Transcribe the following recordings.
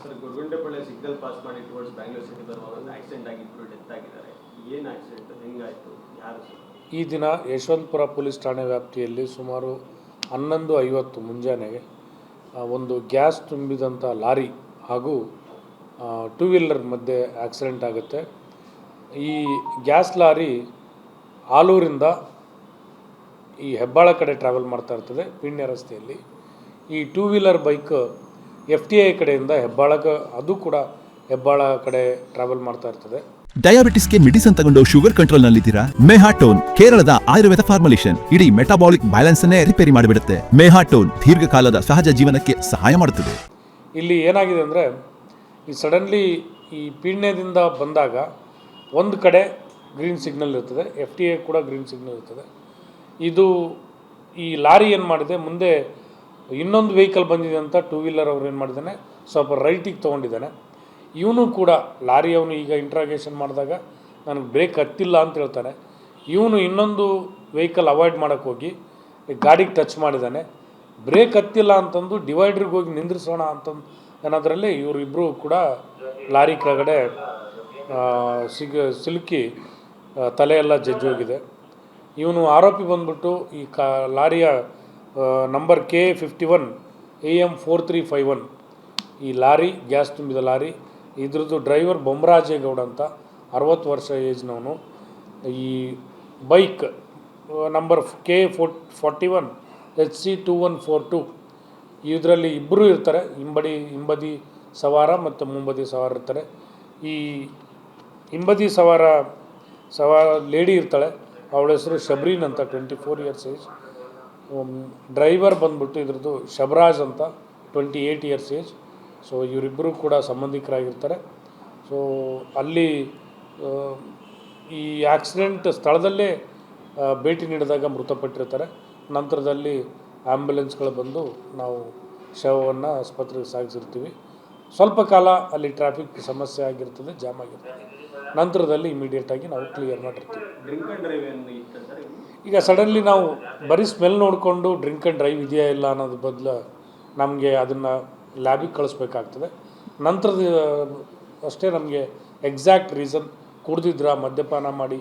Sir, Guruguntepalya signal pass ಮಾಡಿ towards Bangalore city ಬರುವಾಗ ಒಂದು ಆಕ್ಸಿಡೆಂಟ್ ಆಗಿ ಇಬ್ಬರು ಡೆತ್ ಆಗಿದ್ದಾರೆ. ಏನು ಆಕ್ಸಿಡೆಂಟ್, ಹೆಂಗಾಯಿತು, ಯಾರು ಸರ್? ಈ ದಿನ ಯಶವಂತಪುರ ಪೊಲೀಸ್ ಠಾಣೆ ವ್ಯಾಪ್ತಿಯಲ್ಲಿ ಸುಮಾರು 11:50 ಮುಂಜಾನೆಗೆ ಒಂದು ಗ್ಯಾಸ್ ತುಂಬಿದಂಥ ಲಾರಿ ಹಾಗೂ ಟೂ ವೀಲರ್ ಮಧ್ಯೆ ಆಕ್ಸಿಡೆಂಟ್ ಆಗುತ್ತೆ. ಈ ಗ್ಯಾಸ್ ಲಾರಿ ಆಲೂರಿಂದ ಈ ಹೆಬ್ಬಾಳ ಕಡೆ ಟ್ರಾವೆಲ್ ಮಾಡ್ತಾ ಇರ್ತದೆ ಪೀಣ್ಯ ರಸ್ತೆಯಲ್ಲಿ. ಈ ಟೂ ವೀಲರ್ ಬೈಕ್ FTI ಕಡೆಯಿಂದ ಹೆಬ್ಬಾಳಕ್ಕೆ, ಅದು ಕೂಡ ಹೆಬ್ಬಾಳ ಕಡೆ ಟ್ರಾವೆಲ್ ಮಾಡ್ತಾ ಇರ್ತದೆ. ಡಯಾಬಿಟಿಸ್ಗೆ ಮೆಡಿಸಿನ್ ತಗೊಂಡು ಶುಗರ್ ಕಂಟ್ರೋಲ್ ನಲ್ಲಿದ್ದೀರಾ? ಮೆಹಾಟೋನ್ ಕೇರಳದ ಆಯುರ್ವೇದ ಫಾರ್ಮುಲೇಷನ್ ಇಡೀ ಮೆಟಾಬಾಲಿಕ್ ಬ್ಯಾಲೆನ್ಸ್ ಅನ್ನೇ ರಿಪೇರಿ ಮಾಡಿಬಿಡುತ್ತೆ. ಮೆಹಾಟೋನ್ ದೀರ್ಘಕಾಲದ ಸಹಜ ಜೀವನಕ್ಕೆ ಸಹಾಯ ಮಾಡುತ್ತದೆ. ಇಲ್ಲಿ ಏನಾಗಿದೆ ಅಂದರೆ, ಈ ಸಡನ್ಲಿ ಈ ಪೀಣ್ಯದಿಂದ ಬಂದಾಗ ಒಂದು ಕಡೆ ಗ್ರೀನ್ ಸಿಗ್ನಲ್ ಇರ್ತದೆ, FTI ಕೂಡ ಗ್ರೀನ್ ಸಿಗ್ನಲ್ ಇರ್ತದೆ. ಇದು ಈ ಲಾರಿ ಏನು ಮಾಡಿದೆ, ಮುಂದೆ ಇನ್ನೊಂದು ವೆಹಿಕಲ್ ಬಂದಿದೆ ಅಂತ ಟೂ ವೀಲರ್ ಅವ್ರು ಏನು ಮಾಡಿದ್ದಾನೆ, ಸ್ವಲ್ಪ ರೈಟಿಗೆ ತೊಗೊಂಡಿದ್ದಾನೆ. ಇವನು ಕೂಡ ಲಾರಿಯವನು ಈಗ ಇಂಟ್ರಾಗೇಷನ್ ಮಾಡಿದಾಗ ನನಗೆ ಬ್ರೇಕ್ ಹತ್ತಿಲ್ಲ ಅಂತ ಹೇಳ್ತಾನೆ. ಇವನು ಇನ್ನೊಂದು ವೆಹಿಕಲ್ ಅವಾಯ್ಡ್ ಮಾಡೋಕ್ಕೆ ಹೋಗಿ ಗಾಡಿಗೆ ಟಚ್ ಮಾಡಿದ್ದಾನೆ. ಬ್ರೇಕ್ ಹತ್ತಿಲ್ಲ ಅಂತಂದು ಡಿವೈಡ್ರಿಗೆ ಹೋಗಿ ನಿಂದ್ರಿಸೋಣ ಅಂತಂದು ಅನ್ನೋದ್ರಲ್ಲೇ ಇವರಿಬ್ಬರು ಕೂಡ ಲಾರಿ ಕೆಳಗಡೆ ಸಿಲುಕಿ ತಲೆಯೆಲ್ಲ ಜಜ್ಜೋಗಿದೆ. ಇವನು ಆರೋಪಿ ಬಂದ್ಬಿಟ್ಟು ಈ ಲಾರಿಯ ನಂಬರ್ KA51 AM 4351 ಈ ಲಾರಿ, ಗ್ಯಾಸ್ ತುಂಬಿದ ಲಾರಿ, ಇದ್ರದ್ದು ಡ್ರೈವರ್ ಬೊಮ್ಮರಾಜೇಗೌಡ ಅಂತ 60 ವರ್ಷ ಏಜ್ನವನು. ಈ ಬೈಕ್ ನಂಬರ್ KA41 HC 2142 ಇದರಲ್ಲಿ ಇಬ್ಬರು ಇರ್ತಾರೆ, ಹಿಂಬದಿ ಸವಾರ ಮತ್ತು ಮುಂಬದಿ ಸವಾರ ಇರ್ತಾರೆ. ಈ ಹಿಂಬದಿ ಸವಾರ ಲೇಡಿ ಇರ್ತಾಳೆ, ಅವಳ ಹೆಸರು ಶಬ್ರೀನ್ ಅಂತ, 24 ಇಯರ್ಸ್ ಏಜ್. ಡ್ರೈವರ್ ಬಂದ್ಬಿಟ್ಟು ಇದ್ರದ್ದು ಶಬರಾಜ್ ಅಂತ, 28 ಇಯರ್ಸ್ ಏಜ್. ಸೊ ಇವರಿಬ್ಬರು ಕೂಡ ಸಂಬಂಧಿಕರಾಗಿರ್ತಾರೆ. ಸೊ ಅಲ್ಲಿ ಈ ಆಕ್ಸಿಡೆಂಟ್ ಸ್ಥಳದಲ್ಲೇ ಭೇಟಿ ನೀಡಿದಾಗ ಮೃತಪಟ್ಟಿರ್ತಾರೆ. ನಂತರದಲ್ಲಿ ಆ್ಯಂಬುಲೆನ್ಸ್ಗಳು ಬಂದು ನಾವು ಶವವನ್ನು ಆಸ್ಪತ್ರೆಗೆ ಸಾಗಿಸಿರ್ತೀವಿ. ಸ್ವಲ್ಪ ಕಾಲ ಅಲ್ಲಿ ಟ್ರಾಫಿಕ್ ಸಮಸ್ಯೆ ಆಗಿರ್ತದೆ, ಜಾಮ್ ಆಗಿರ್ತದೆ. ನಂತರದಲ್ಲಿ ಇಮಿಡಿಯೇಟಾಗಿ ನಾವು ಕ್ಲಿಯರ್ ಮಾಡಿರ್ತೀವಿ. ಡ್ರಿಂಕ್ ಆ್ಯಂಡ್ ಡ್ರೈವ್ ಏನು ಇತ್ತು ಸರ್? ಈಗ ಸಡನ್ಲಿ ನಾವು ಬರೀ ಸ್ಮೆಲ್ ನೋಡಿಕೊಂಡು ಡ್ರಿಂಕ್ ಆ್ಯಂಡ್ ಡ್ರೈವ್ ಇದೆಯಾ ಇಲ್ಲ ಅನ್ನೋದು ಬದಲು ನಮಗೆ ಅದನ್ನು ಲ್ಯಾಬಿಗೆ ಕಳಿಸ್ಬೇಕಾಗ್ತದೆ. ನಂತರದ ಅಷ್ಟೇ ನಮಗೆ ಎಕ್ಸಾಕ್ಟ್ ರೀಸನ್, ಕುಡ್ದಿದ್ರ, ಮದ್ಯಪಾನ ಮಾಡಿ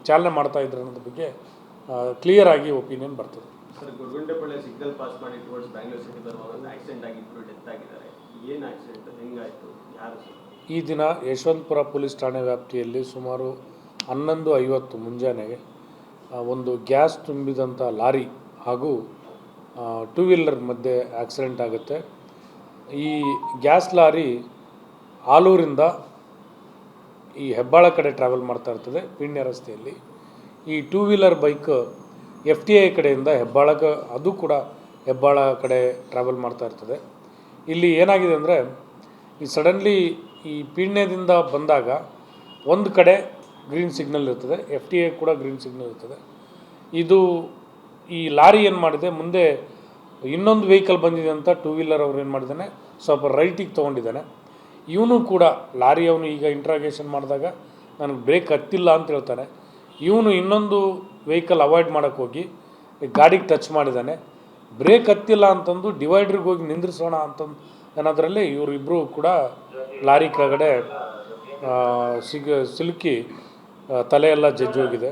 ಚಾಲನೆ ಮಾಡ್ತಾಯಿದ್ರು ಅನ್ನೋದ್ರ ಬಗ್ಗೆ ಕ್ಲಿಯರ್ ಆಗಿ ಒಪಿನಿಯನ್ ಬರ್ತದೆ. ಸರ್, ಗುರುಗುಂಟೆಪಾಳ್ಯ ಸಿಗ್ನಲ್ ಪಾಸ್ ಮಾಡಿ ಟುವರ್ಡ್ಸ್ ಬ್ಯಾಂಗ್ಳೂರ್ ಸಿಟಿ ಬರುವಾಗ ಒಂದು ಆಕ್ಸಿಡೆಂಟ್ ಆಗಿ ಇಬ್ಬರು ಡೆತ್ ಆಗಿದ್ದಾರೆ. ಏನು ಆಕ್ಸಿಡೆಂಟ್, ಹೆಂಗಾಯಿತು, ಯಾರು ಸರ್? ಈ ದಿನ ಯಶವಂತಪುರ ಪೊಲೀಸ್ ಠಾಣೆ ವ್ಯಾಪ್ತಿಯಲ್ಲಿ ಸುಮಾರು 11:50 ಮುಂಜಾನೆಗೆ ಒಂದು ಗ್ಯಾಸ್ ತುಂಬಿದಂಥ ಲಾರಿ ಹಾಗೂ ಟೂ ವೀಲರ್ ಮಧ್ಯೆ ಆಕ್ಸಿಡೆಂಟ್ ಆಗುತ್ತೆ. ಈ ಗ್ಯಾಸ್ ಲಾರಿ ಆಲೂರಿಂದ ಈ ಹೆಬ್ಬಾಳ ಕಡೆ ಟ್ರಾವೆಲ್ ಮಾಡ್ತಾ ಇರ್ತದೆ ಪೀಣ್ಯ ರಸ್ತೆಯಲ್ಲಿ. ಈ ಟೂ ವೀಲರ್ ಬೈಕ್ FTI ಕಡೆಯಿಂದ ಹೆಬ್ಬಾಳಕ್ಕೆ, ಅದು ಕೂಡ ಹೆಬ್ಬಾಳ ಕಡೆ ಟ್ರಾವೆಲ್ ಮಾಡ್ತಾ ಇರ್ತದೆ. ಇಲ್ಲಿ ಏನಾಗಿದೆ ಅಂದರೆ, ಈ ಸಡನ್ಲಿ ಈ ಪೀಣ್ಯದಿಂದ ಬಂದಾಗ ಒಂದು ಕಡೆ ಗ್ರೀನ್ ಸಿಗ್ನಲ್ ಇರ್ತದೆ, FTI ಕೂಡ ಗ್ರೀನ್ ಸಿಗ್ನಲ್ ಇರ್ತದೆ. ಇದು ಈ ಲಾರಿ ಏನು ಮಾಡಿದೆ, ಮುಂದೆ ಇನ್ನೊಂದು ವೆಹಿಕಲ್ ಬಂದಿದೆ ಅಂತ ಟೂ ವೀಲರ್ ಅವ್ರು ಏನು ಮಾಡಿದ್ದಾನೆ, ಸ್ವಲ್ಪ ರೈಟಿಗೆ ತೊಗೊಂಡಿದ್ದಾನೆ. ಇವನು ಕೂಡ ಲಾರಿಯವನು ಈಗ ಇಂಟ್ರಾಗೇಷನ್ ಮಾಡಿದಾಗ ನನಗೆ ಬ್ರೇಕ್ ಹತ್ತಿಲ್ಲ ಅಂತ ಹೇಳ್ತಾನೆ. ಇವನು ಇನ್ನೊಂದು ವೆಹಿಕಲ್ ಅವಾಯ್ಡ್ ಮಾಡೋಕ್ಕೆ ಹೋಗಿ ಗಾಡಿಗೆ ಟಚ್ ಮಾಡಿದ್ದಾನೆ. ಬ್ರೇಕ್ ಹತ್ತಿಲ್ಲ ಅಂತಂದು ಡಿವೈಡ್ರಿಗೆ ಹೋಗಿ ನಿಂದ್ರಿಸೋಣ ಅಂತಂದು ಅನ್ನೋದ್ರಲ್ಲೇ ಇವರಿಬ್ಬರು ಕೂಡ ಲಾರಿ ಕೆಳಗಡೆ ಸಿಲುಕಿ ತಲೆಯೆಲ್ಲ ಜಜ್ಜೋಗಿದೆ.